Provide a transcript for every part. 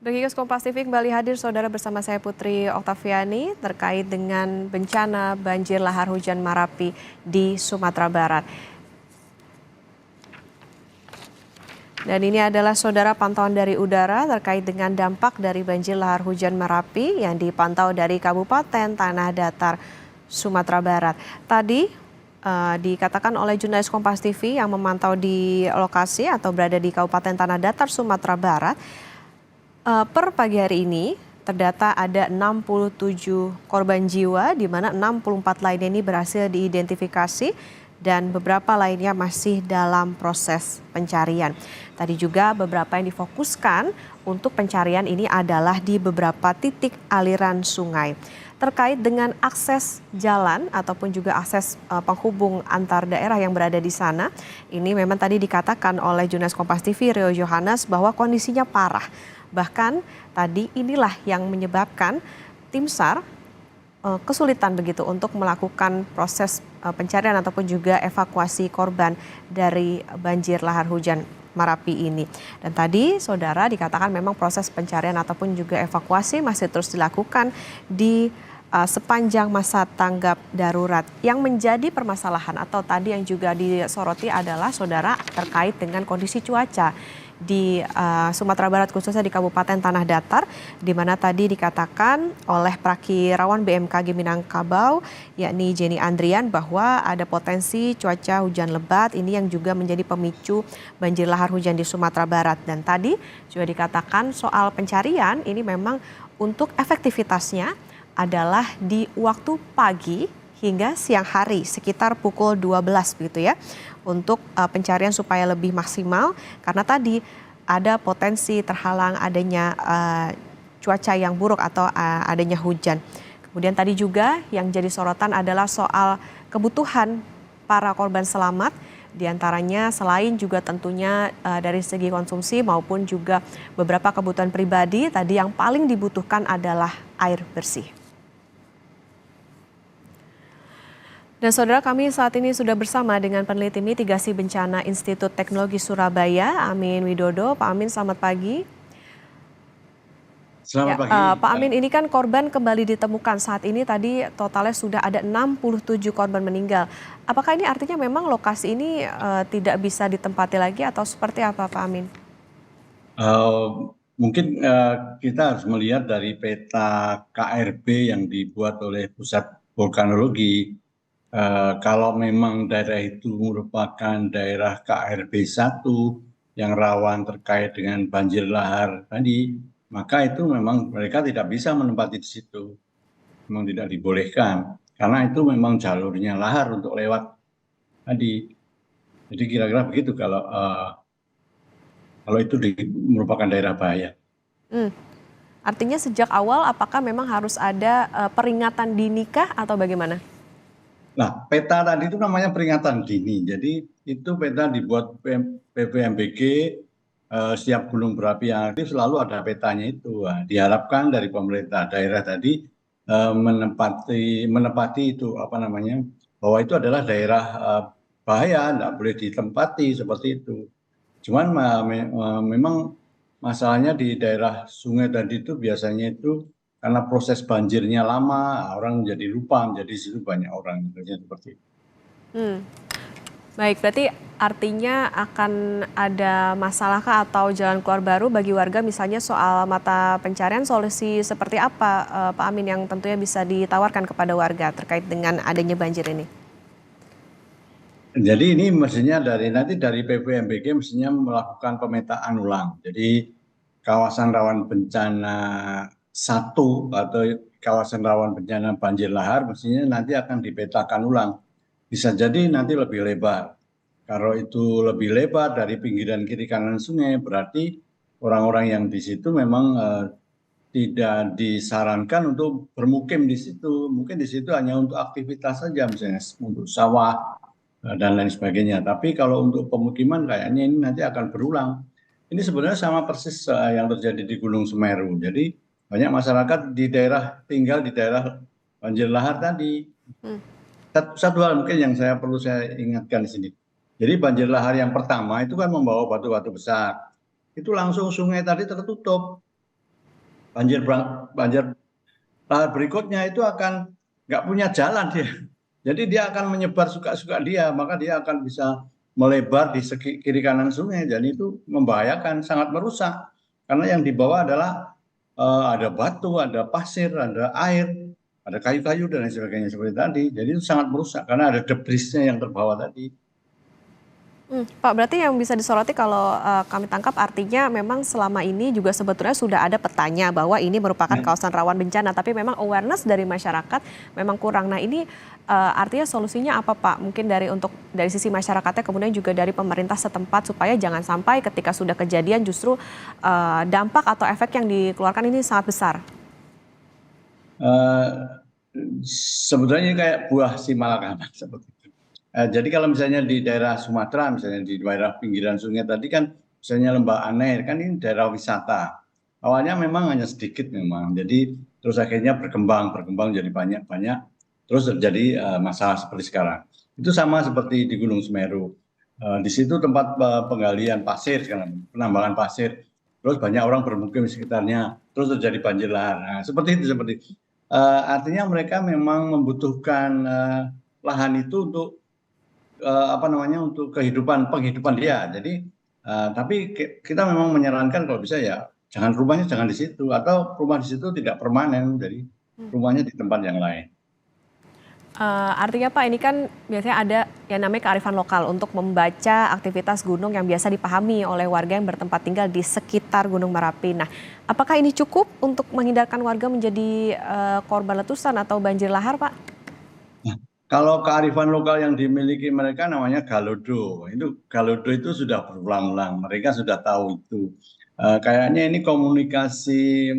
Bergegas Kompas TV kembali hadir saudara bersama saya Putri Oktaviani terkait dengan bencana banjir lahar hujan Marapi di Sumatera Barat. Dan ini adalah saudara pantauan dari udara terkait dengan dampak dari banjir lahar hujan Marapi yang dipantau dari Kabupaten Tanah Datar, Sumatera Barat. Tadi dikatakan oleh jurnalis Kompas TV yang memantau di lokasi atau berada di Kabupaten Tanah Datar, Sumatera Barat. Per pagi hari ini terdata ada 67 korban jiwa di mana 64 lainnya ini berhasil diidentifikasi dan beberapa lainnya masih dalam proses pencarian. Tadi juga beberapa yang difokuskan untuk pencarian ini adalah di beberapa titik aliran sungai. Terkait dengan akses jalan ataupun juga akses penghubung antar daerah yang berada di sana, ini memang tadi dikatakan oleh jurnalis Kompas TV Rio Johannes bahwa kondisinya parah. Bahkan tadi inilah yang menyebabkan tim SAR kesulitan begitu untuk melakukan proses pencarian ataupun juga evakuasi korban dari banjir lahar hujan Marapi ini. Dan tadi saudara dikatakan memang proses pencarian ataupun juga evakuasi masih terus dilakukan di sepanjang masa tanggap darurat. Yang menjadi permasalahan atau tadi yang juga disoroti adalah saudara terkait dengan kondisi cuaca di Sumatera Barat khususnya di Kabupaten Tanah Datar, di mana tadi dikatakan oleh Prakirawan BMKG Minangkabau yakni Jenny Andrian bahwa ada potensi cuaca hujan lebat ini yang juga menjadi pemicu banjir lahar hujan di Sumatera Barat. Dan tadi juga dikatakan soal pencarian ini memang untuk efektivitasnya adalah di waktu pagi hingga siang hari sekitar pukul 12 begitu ya untuk pencarian supaya lebih maksimal karena tadi ada potensi terhalang adanya cuaca yang buruk atau adanya hujan. Kemudian tadi juga yang jadi sorotan adalah soal kebutuhan para korban selamat diantaranya selain juga tentunya dari segi konsumsi maupun juga beberapa kebutuhan pribadi tadi yang paling dibutuhkan adalah air bersih. Dan saudara kami saat ini sudah bersama dengan peneliti mitigasi bencana Institut Teknologi Surabaya, Amin Widodo. Pak Amin, selamat pagi. Selamat pagi. Pak Amin, ini kan korban kembali ditemukan saat ini tadi totalnya sudah ada 67 korban meninggal. Apakah ini artinya memang lokasi ini tidak bisa ditempati lagi atau seperti apa Pak Amin? Mungkin kita harus melihat dari peta KRB yang dibuat oleh Pusat Vulkanologi. Kalau memang daerah itu merupakan daerah KRB 1 yang rawan terkait dengan banjir lahar tadi, maka itu memang mereka tidak bisa menempati di situ. Memang tidak dibolehkan, karena itu memang jalurnya lahar untuk lewat tadi. Jadi kira-kira begitu kalau itu merupakan daerah bahaya. Artinya sejak awal apakah memang harus ada peringatan dini kah atau bagaimana? Nah, peta tadi itu namanya peringatan dini. Jadi itu peta dibuat PVMBG, setiap gunung berapi yang aktif selalu ada petanya itu. Nah, diharapkan dari pemerintah daerah tadi menempati itu apa namanya, bahwa itu adalah daerah bahaya, tidak boleh ditempati seperti itu. Cuman memang masalahnya di daerah sungai tadi itu biasanya itu karena proses banjirnya lama, orang jadi lupa, menjadi situ banyak orang, seperti itu. Baik, berarti artinya akan ada masalahkah atau jalan keluar baru bagi warga misalnya soal mata pencarian solusi seperti apa Pak Amin yang tentunya bisa ditawarkan kepada warga terkait dengan adanya banjir ini? Jadi ini mestinya nanti dari PVMBG mestinya melakukan pemetaan ulang. Jadi kawasan rawan bencana 1 atau kawasan rawan bencana banjir lahar mestinya nanti akan dipetakan ulang. Bisa jadi nanti lebih lebar. Kalau itu lebih lebar dari pinggiran kiri kanan sungai berarti orang-orang yang di situ memang tidak disarankan untuk bermukim di situ. Mungkin di situ hanya untuk aktivitas saja, misalnya untuk sawah dan lain sebagainya. Tapi kalau untuk pemukiman kayaknya ini nanti akan berulang. Ini sebenarnya sama persis yang terjadi di Gunung Semeru. Jadi banyak masyarakat tinggal di daerah banjir lahar tadi. Satu hal mungkin yang perlu saya ingatkan di sini. Jadi banjir lahar yang pertama itu kan membawa batu-batu besar. Itu langsung sungai tadi tertutup. banjir lahar berikutnya itu akan nggak punya jalan dia. Jadi dia akan menyebar suka-suka dia, maka dia akan bisa melebar di kiri kanan sungai dan itu membahayakan, sangat merusak. Karena yang dibawa adalah ada batu, ada pasir, ada air, ada kayu-kayu dan lain sebagainya seperti tadi. Jadi itu sangat merusak karena ada debrisnya yang terbawa tadi. Pak, berarti yang bisa disoroti kalau kami tangkap artinya memang selama ini juga sebetulnya sudah ada petanya bahwa ini merupakan Ya. kawasan rawan bencana, tapi memang awareness dari masyarakat memang kurang. Nah ini artinya solusinya apa Pak? Mungkin dari sisi masyarakatnya kemudian juga dari pemerintah setempat supaya jangan sampai ketika sudah kejadian justru dampak atau efek yang dikeluarkan ini sangat besar. Eh, Sebetulnya kayak buah si malakama seperti itu. Jadi kalau misalnya di daerah Sumatera, misalnya di daerah pinggiran sungai tadi kan, misalnya Lembah Anai, kan ini daerah wisata. Awalnya memang hanya sedikit memang, jadi terus akhirnya berkembang jadi banyak, terus terjadi masalah seperti sekarang. Itu sama seperti di Gunung Semeru. Di situ tempat penggalian pasir sekarang, penambangan pasir. Terus banyak orang bermukim di sekitarnya, terus terjadi banjir lahar. Nah, seperti itu, artinya mereka memang membutuhkan lahan itu untuk apa namanya untuk penghidupan dia. Jadi tapi kita memang menyarankan kalau bisa ya rumahnya jangan di situ atau rumah di situ tidak permanen, jadi rumahnya di tempat yang lain. Artinya Pak ini kan biasanya ada yang namanya kearifan lokal untuk membaca aktivitas gunung yang biasa dipahami oleh warga yang bertempat tinggal di sekitar Gunung Merapi. Nah, apakah ini cukup untuk menghindarkan warga menjadi korban letusan atau banjir lahar Pak? Nah, kalau kearifan lokal yang dimiliki mereka namanya Galodo. Galodo itu sudah berulang-ulang. Mereka sudah tahu itu. Kayaknya ini komunikasi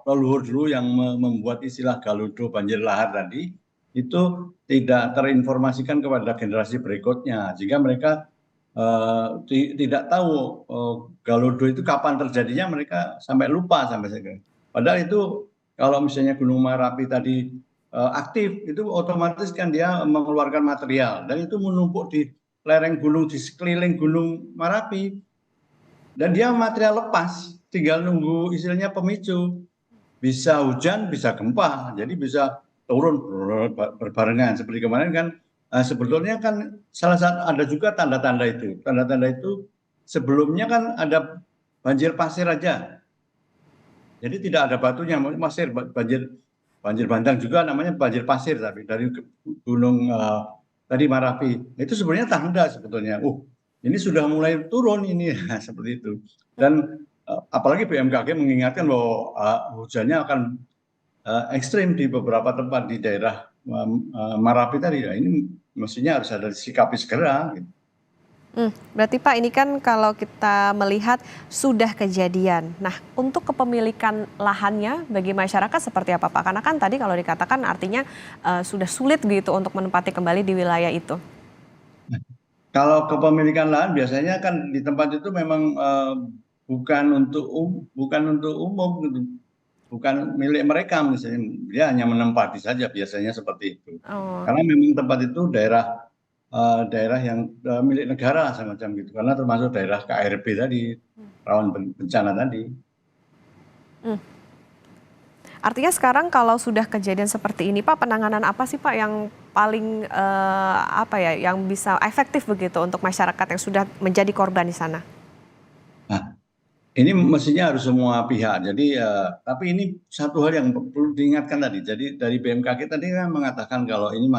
leluhur dulu yang membuat istilah Galodo banjir lahar tadi itu tidak terinformasikan kepada generasi berikutnya, sehingga mereka tidak tahu Galodo itu kapan terjadinya, mereka sampai lupa sampai sekarang. Padahal itu kalau misalnya Gunung Merapi tadi aktif, itu otomatis kan dia mengeluarkan material dan itu menumpuk di lereng gunung di sekeliling Gunung Merapi dan dia material lepas, tinggal nunggu istilahnya pemicu, bisa hujan bisa gempa, jadi bisa turun berbarengan seperti kemarin kan. Sebetulnya kan salah satu ada juga tanda-tanda itu sebelumnya kan ada banjir pasir aja, jadi tidak ada batunya, pasir, banjir bandang juga namanya banjir pasir, tapi dari gunung tadi Marapi itu sebenarnya tanda sebetulnya. Ini sudah mulai turun ini seperti itu. Dan apalagi BMKG mengingatkan bahwa hujannya akan ekstrim di beberapa tempat di daerah Marapi tadi. Nah, ini mestinya harus ada disikapi segera. Gitu. Berarti Pak ini kan kalau kita melihat sudah kejadian. Nah untuk kepemilikan lahannya bagi masyarakat seperti apa Pak? Karena kan tadi kalau dikatakan artinya sudah sulit gitu untuk menempati kembali di wilayah itu. Kalau kepemilikan lahan biasanya kan di tempat itu memang bukan untuk umum gitu. Bukan milik mereka misalnya, dia hanya menempati saja biasanya seperti itu. Oh. Karena memang tempat itu daerah yang milik negara semacam gitu. Karena termasuk daerah KRB tadi, rawan bencana tadi. Artinya sekarang kalau sudah kejadian seperti ini Pak, penanganan apa sih Pak yang paling yang bisa efektif begitu untuk masyarakat yang sudah menjadi korban di sana? Nah, ini mestinya harus semua pihak. Jadi, tapi ini satu hal yang perlu diingatkan tadi. Jadi dari BMKG tadi kan mengatakan kalau ini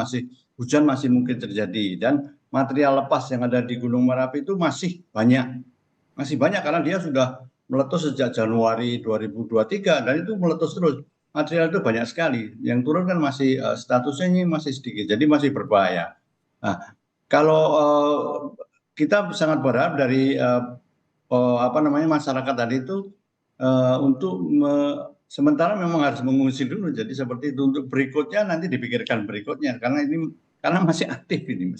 hujan masih mungkin terjadi dan material lepas yang ada di Gunung Merapi itu masih banyak karena dia sudah meletus sejak Januari 2023 dan itu meletus terus. Material itu banyak sekali. Yang turun kan masih statusnya ini masih sedikit, jadi masih berbahaya. Nah, kalau kita sangat berharap dari masyarakat tadi itu untuk sementara memang harus mengungsi dulu. Jadi seperti itu, untuk berikutnya nanti dipikirkan berikutnya karena masih aktif ini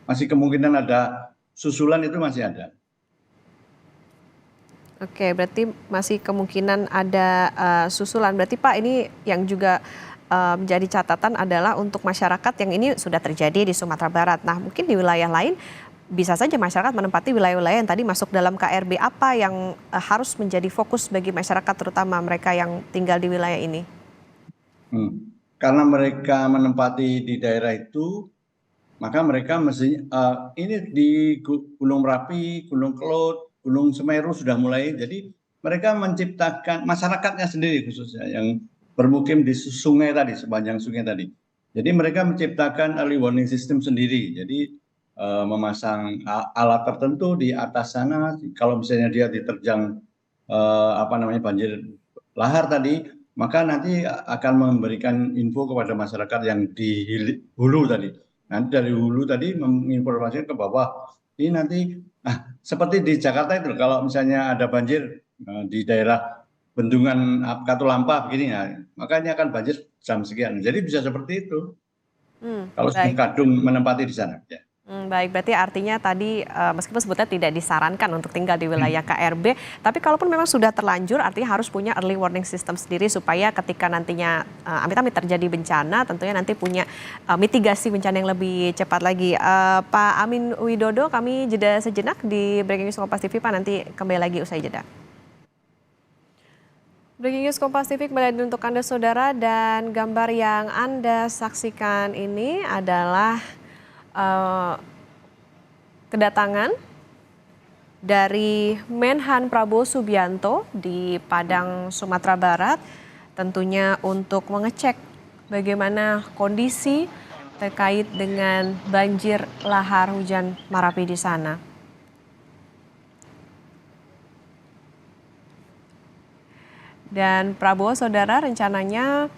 masih kemungkinan ada susulan itu masih ada. Oke, berarti masih kemungkinan ada susulan. Berarti Pak ini yang juga menjadi catatan adalah untuk masyarakat yang ini sudah terjadi di Sumatera Barat. Nah mungkin di wilayah lain bisa saja masyarakat menempati wilayah-wilayah yang tadi masuk dalam KRB. Apa yang harus menjadi fokus bagi masyarakat, terutama mereka yang tinggal di wilayah ini? Karena mereka menempati di daerah itu, maka mereka mesti ini di Gunung Merapi, Gunung Kelud, Gunung Semeru sudah mulai. Jadi mereka menciptakan masyarakatnya sendiri khususnya yang bermukim di sungai tadi, sepanjang sungai tadi. Jadi mereka menciptakan early warning system sendiri. Jadi memasang alat tertentu di atas sana. Kalau misalnya dia diterjang banjir lahar tadi, maka nanti akan memberikan info kepada masyarakat yang di hulu tadi. Nanti dari hulu tadi menginformasikan ke bawah. Ini nanti, seperti di Jakarta itu, kalau misalnya ada banjir di daerah Bendungan Katulampa begini, maka ini akan banjir jam sekian. Jadi bisa seperti itu. Kalau Baik. kadung menempati di sana. Ya. Baik, berarti artinya tadi meskipun sebetulnya tidak disarankan untuk tinggal di wilayah KRB, tapi kalaupun memang sudah terlanjur, artinya harus punya early warning system sendiri supaya ketika nantinya amit-amit terjadi bencana, tentunya nanti punya mitigasi bencana yang lebih cepat lagi. Pak Amin Widodo, kami jeda sejenak di Breaking News Kompas TV, Pak, nanti kembali lagi usai jeda. Breaking News Kompas TV kembali untuk Anda saudara, dan gambar yang Anda saksikan ini adalah kedatangan dari Menhan Prabowo Subianto di Padang, Sumatera Barat, tentunya untuk mengecek bagaimana kondisi terkait dengan banjir lahar hujan Marapi di sana. Dan Prabowo saudara rencananya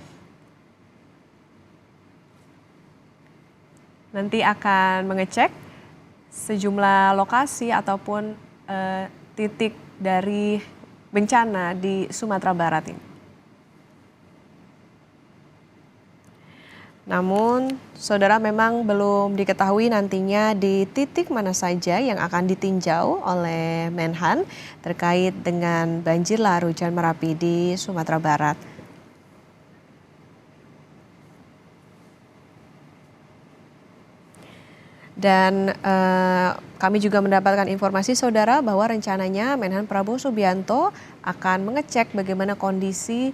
nanti akan mengecek sejumlah lokasi ataupun titik dari bencana di Sumatera Barat ini. Namun, saudara, memang belum diketahui nantinya di titik mana saja yang akan ditinjau oleh Menhan terkait dengan banjir lahar hujan Merapi di Sumatera Barat. Dan kami juga mendapatkan informasi saudara bahwa rencananya Menhan Prabowo Subianto akan mengecek bagaimana kondisi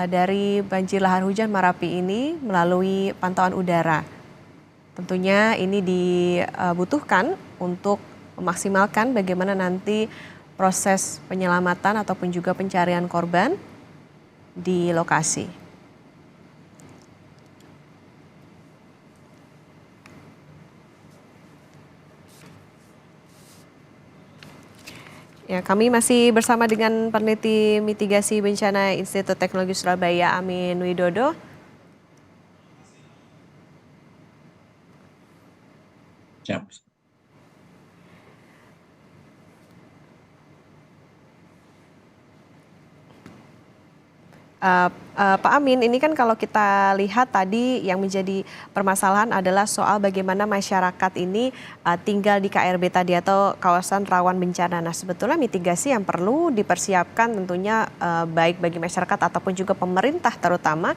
dari banjir lahar hujan Marapi ini melalui pantauan udara. Tentunya ini dibutuhkan untuk memaksimalkan bagaimana nanti proses penyelamatan ataupun juga pencarian korban di lokasi. Ya, kami masih bersama dengan peneliti mitigasi bencana Institut Teknologi Surabaya, Amin Widodo. Siap. Pak Amin, ini kan kalau kita lihat tadi yang menjadi permasalahan adalah soal bagaimana masyarakat ini tinggal di KRB tadi atau kawasan rawan bencana. Nah, sebetulnya mitigasi yang perlu dipersiapkan tentunya baik bagi masyarakat ataupun juga pemerintah terutama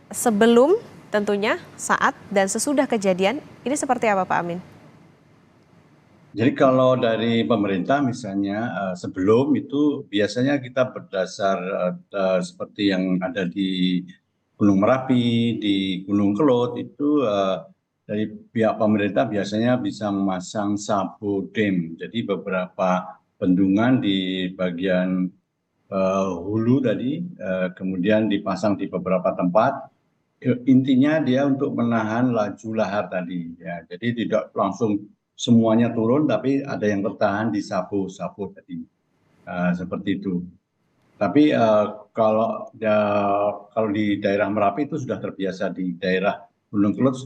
sebelum, tentunya saat dan sesudah kejadian, ini seperti apa Pak Amin? Jadi kalau dari pemerintah misalnya sebelum itu biasanya kita berdasar seperti yang ada di Gunung Merapi, di Gunung Kelud itu dari pihak pemerintah biasanya bisa memasang sabodem. Jadi beberapa bendungan di bagian hulu tadi kemudian dipasang di beberapa tempat. Intinya dia untuk menahan laju lahar tadi. Ya, jadi tidak langsung semuanya turun, tapi ada yang tertahan di sabu tadi, seperti itu. Tapi kalau di daerah Merapi itu sudah terbiasa, di daerah Gunung Kelud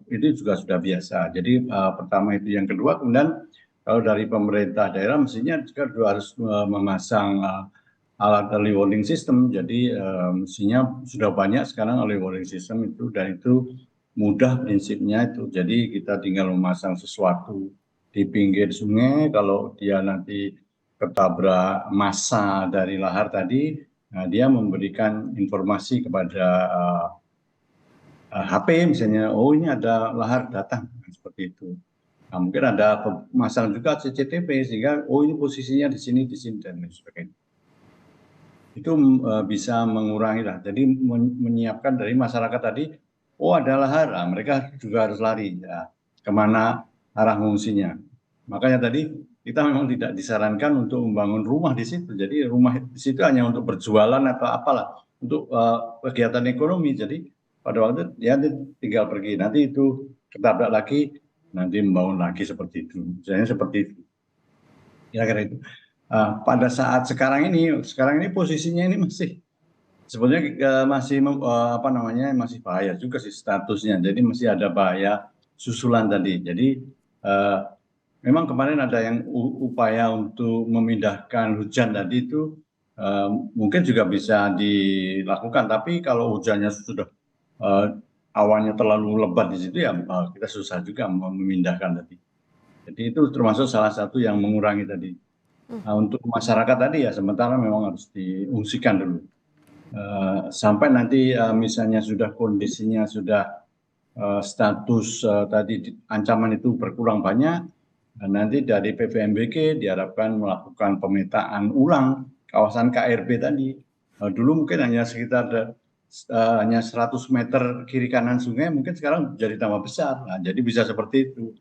itu juga sudah biasa. Jadi pertama itu, yang kedua kemudian kalau dari pemerintah daerah mestinya juga harus memasang alat early warning system. Jadi mestinya sudah banyak sekarang early warning system itu, dan itu mudah prinsipnya itu. Jadi kita tinggal memasang sesuatu di pinggir sungai, kalau dia nanti ketabrak massa dari lahar tadi, dia memberikan informasi kepada HP misalnya, oh ini ada lahar datang, seperti itu. Nah, mungkin ada masalah juga CCTV sehingga ini posisinya di sini dan lain sebagainya. Itu bisa mengurangi lah. Jadi menyiapkan dari masyarakat tadi, ada lahar, mereka juga harus lari ya, kemana arah fungsinya. Makanya tadi kita memang tidak disarankan untuk membangun rumah di situ. Jadi rumah di situ hanya untuk berjualan atau apalah, untuk kegiatan ekonomi. Jadi pada waktu ya tinggal pergi. Nanti itu ketabrak lagi, nanti membangun lagi seperti itu. Misalnya seperti itu. Kira-kira itu. Pada saat sekarang ini posisinya ini masih sebenarnya masih apa namanya masih bahaya juga sih statusnya. Jadi masih ada bahaya susulan tadi. Jadi eh, memang kemarin ada yang upaya untuk memindahkan hujan tadi itu mungkin juga bisa dilakukan. Tapi kalau hujannya sudah eh, awannya terlalu lebat di situ ya kita susah juga memindahkan tadi. Jadi itu termasuk salah satu yang mengurangi tadi. Nah, untuk masyarakat tadi ya sementara memang harus diungsikan dulu. Sampai nanti misalnya sudah kondisinya sudah status tadi ancaman itu berkurang banyak, nanti dari PVMBG diharapkan melakukan pemetaan ulang kawasan KRB tadi. Dulu mungkin hanya sekitar hanya 100 meter kiri kanan sungai, mungkin sekarang jadi tambah besar. Nah, jadi bisa seperti itu.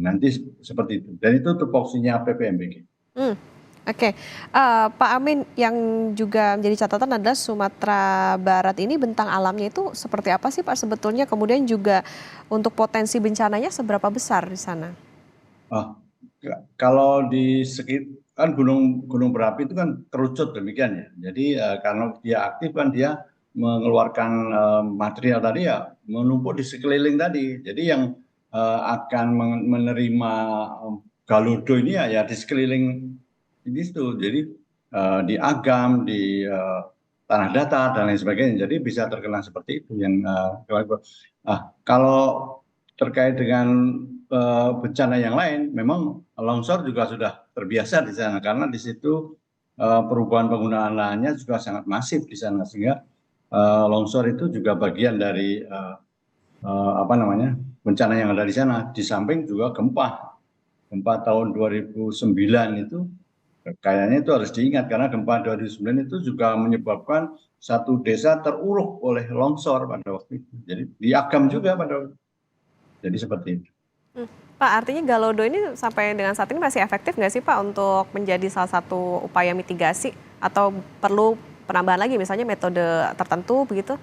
Nanti seperti itu. Dan itu tupoksinya PVMBG. Hmm, oke. Pak Amin, yang juga menjadi catatan adalah Sumatera Barat ini bentang alamnya itu seperti apa sih Pak sebetulnya? Kemudian juga untuk potensi bencananya seberapa besar di sana? Ah, kalau di sekitar kan gunung gunung berapi itu kan kerucut demikian ya. Jadi karena dia aktif kan dia mengeluarkan material tadi ya menumpuk di sekeliling tadi. Jadi yang akan menerima galodo ini ya di sekeliling ini itu. Jadi di Agam, di tanah datar dan lain sebagainya. Jadi bisa terkena seperti itu yang kalau terkait dengan bencana yang lain, memang longsor juga sudah terbiasa di sana karena di situ perubahan penggunaan lahannya juga sangat masif di sana sehingga longsor itu juga bagian dari apa namanya bencana yang ada di sana. Di samping juga gempa tahun 2009 itu kayaknya itu harus diingat karena gempa 2009 itu juga menyebabkan satu desa teruruk oleh longsor pada waktu itu. Jadi di Agam juga pada waktu itu. Jadi seperti itu. Hmm. Pak, artinya Galodo ini sampai dengan saat ini masih efektif nggak sih Pak untuk menjadi salah satu upaya mitigasi atau perlu penambahan lagi misalnya metode tertentu begitu?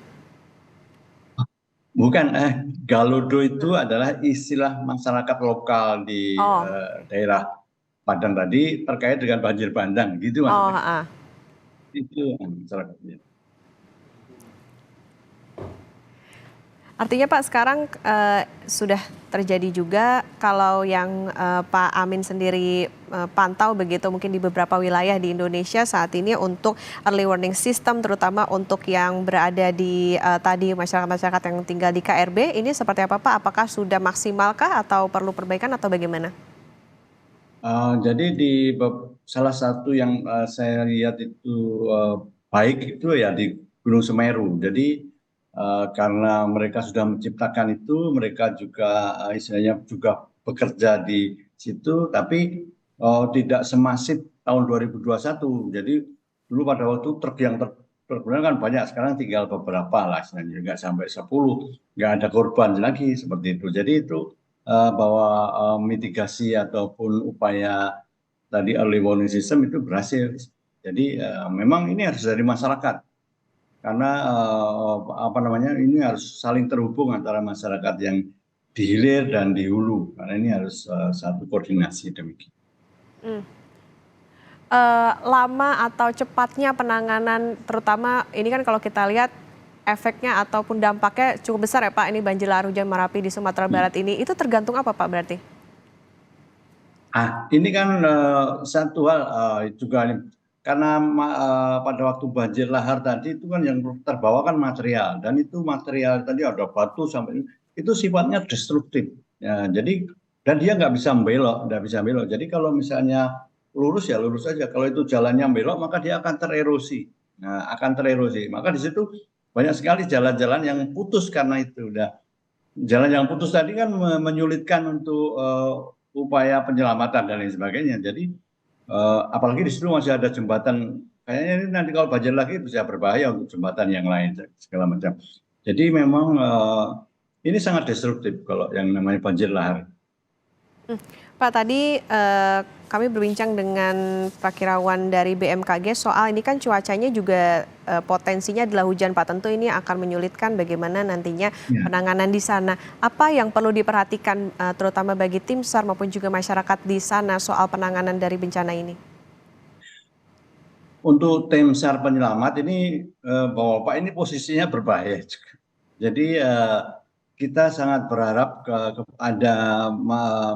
Bukan, Galodo itu adalah istilah masyarakat lokal di Oh, daerah Padang tadi terkait dengan banjir bandang, gitu oh, maksudnya. heeh. Itu masyarakatnya. Artinya Pak sekarang sudah terjadi juga kalau yang Pak Amin sendiri pantau begitu mungkin di beberapa wilayah di Indonesia saat ini untuk early warning system terutama untuk yang berada di tadi masyarakat-masyarakat yang tinggal di KRB ini seperti apa Pak? Apakah sudah maksimalkah atau perlu perbaikan atau bagaimana? Jadi di salah satu yang saya lihat itu baik itu ya di Gunung Semeru. Jadi karena mereka sudah menciptakan itu, mereka juga istilahnya juga bekerja di situ, tapi tidak semasif tahun 2021. Jadi dulu pada waktu truk yang tergunakan kan banyak, sekarang tinggal beberapa lah, istilahnya nggak sampai 10, nggak ada korban lagi seperti itu. Jadi itu bahwa mitigasi ataupun upaya tadi early warning system itu berhasil. Jadi memang ini harus dari masyarakat karena apa namanya ini harus saling terhubung antara masyarakat yang di hilir dan di hulu karena ini harus satu koordinasi demikian. Hmm. Lama atau cepatnya penanganan terutama ini kan kalau kita lihat efeknya ataupun dampaknya cukup besar ya Pak ini banjir lahar hujan Merapi di Sumatera Barat ini itu tergantung apa Pak berarti? Ini kan satu hal juga karena pada waktu banjir lahar tadi itu kan yang terbawa kan material dan itu material tadi ada batu sampai itu sifatnya destruktif. Ya, jadi dan dia nggak bisa belok, nggak bisa belok. Jadi kalau misalnya lurus ya lurus saja. Kalau itu jalannya belok maka dia akan tererosi. Nah, akan tererosi. Maka di situ banyak sekali jalan-jalan yang putus karena itu. Udah jalan yang putus tadi kan menyulitkan untuk upaya penyelamatan dan lain sebagainya. Jadi apalagi di situ masih ada jembatan, kayaknya ini nanti kalau banjir lagi bisa berbahaya untuk jembatan yang lain segala macam. Jadi memang ini sangat destruktif kalau yang namanya banjir lahar. Pak, tadi kami berbincang dengan Prakirawan dari BMKG soal ini kan cuacanya juga potensinya adalah hujan, Pak. Tentu ini akan menyulitkan bagaimana nantinya Ya. penanganan di sana. Apa yang perlu diperhatikan terutama bagi tim SAR maupun juga masyarakat di sana soal penanganan dari bencana ini? Untuk tim SAR penyelamat ini Bapak ini posisinya berbahaya juga. Jadi kita sangat berharap ada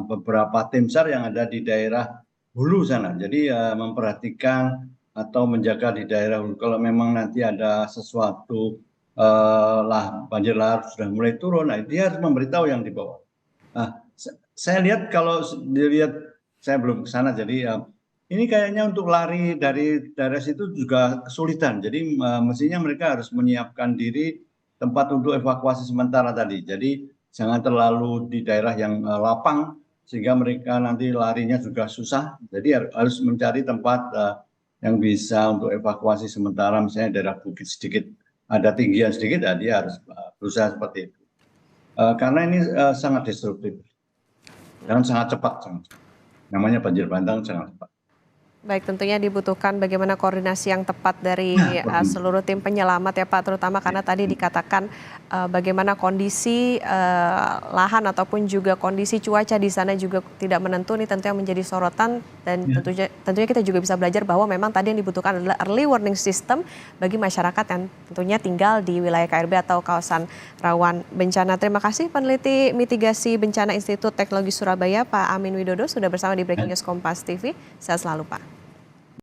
beberapa tim SAR yang ada di daerah hulu sana. Jadi memperhatikan atau menjaga di daerah hulu. Kalau memang nanti ada sesuatu banjir lahar sudah mulai turun, nah dia harus memberitahu yang di bawah. Nah, saya lihat kalau dilihat, saya belum ke sana, jadi ini kayaknya untuk lari dari daerah situ juga kesulitan. Jadi mestinya mereka harus menyiapkan diri tempat untuk evakuasi sementara tadi. Jadi jangan terlalu di daerah yang lapang sehingga mereka nanti larinya juga susah. Jadi harus mencari tempat yang bisa untuk evakuasi sementara, misalnya daerah bukit sedikit, ada tinggian sedikit, ya dia harus berusaha seperti itu. Karena ini sangat destruktif dan sangat cepat. Namanya banjir bandang sangat cepat. Baik, tentunya dibutuhkan bagaimana koordinasi yang tepat dari Nah, seluruh tim penyelamat ya Pak, terutama karena tadi dikatakan bagaimana kondisi lahan ataupun juga kondisi cuaca di sana juga tidak menentu, ini tentunya menjadi sorotan dan tentunya kita juga bisa belajar bahwa memang tadi yang dibutuhkan adalah early warning system bagi masyarakat yang tentunya tinggal di wilayah KRB atau kawasan rawan bencana. Terima kasih peneliti mitigasi bencana Institut Teknologi Surabaya Pak Amin Widodo sudah bersama di Breaking News Kompas TV. Sehat selalu Pak.